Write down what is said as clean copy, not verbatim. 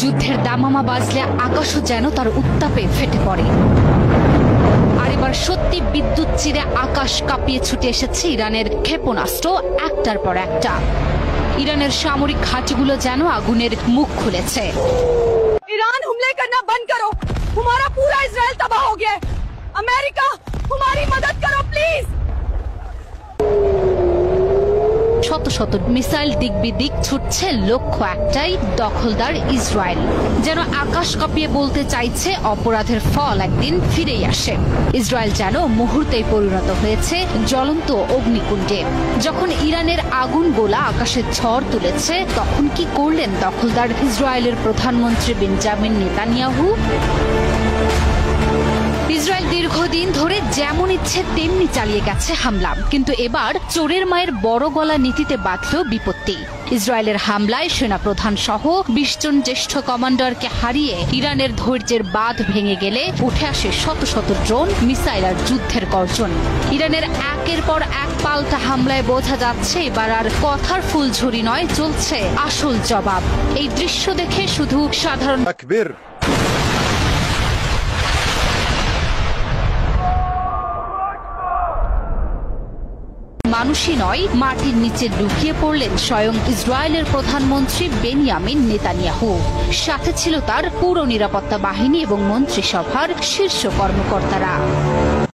যুদ্ধের দামামা বাজলে আকাশও যেন তার উত্তাপে ফেটে পড়ে। আর এবার সত্যি বিদ্যুৎ চিরে আকাশ কাঁপিয়ে ছুটে এসেছে ইরানের ক্ষেপণাস্ত্র একটার পর একটা। ইরানের সামরিক ঘাঁটিগুলো যেন আগুনের মুখ খুলেছে। ईरान हमले करना बंद करो, हमारा पूरा इजराइल तबाह हो गया है। अमेरिका हमारी मदद करो प्लीज। শত শত মিসাইল দিক বিদিক ছুটছে, লক্ষ্য একটাই, দখলদার ইসরায়েল। যেন আকাশ কাঁপিয়ে বলতে চাইছে অপরাধের ফল একদিন ফিরেই আসে। ইসরায়েল যেন মুহূর্তেই পরিণত হয়েছে জ্বলন্ত অগ্নিকুণ্ডে। যখন ইরানের আগুন গোলা আকাশে ঝড় তুলেছে, তখন কি করলেন দখলদার ইসরায়েলের প্রধানমন্ত্রী বেঞ্জামিন নেতানিয়াহু? ইসরায়েল দীর্ঘদিন ধরে যেমন ইচ্ছে তেমনি চালিয়ে গেছে হামলা, কিন্তু এবার চোরের মায়ের বড় গলা নীতিতে বাঁধল বিপত্তি। ইসরায়েলের হামলায় সেনাপ্রধান সহ ২০ জন জ্যেষ্ঠ কমান্ডারকে হারিয়ে ইরানের ধৈর্যের বাঁধ ভেঙে গেলে উঠে আসে শত শত ড্রোন, মিসাইল আর যুদ্ধের গর্জন। ইরানের একের পর এক পাল্টা হামলায় বোঝা যাচ্ছে এবার আর কথার ফুলঝুরি নয়, চলছে আসল জবাব। এই দৃশ্য দেখে শুধু সাধারণ মানুষই নয়, মাটির নিচে লুকিয়ে পড়লেন স্বয়ং ইসরায়েলের প্রধানমন্ত্রী বেনিয়ামিন নেতানিয়াহু। সাথে ছিল তার পুরো নিরাপত্তা বাহিনী এবং মন্ত্রিসভার শীর্ষ কর্মকর্তারা।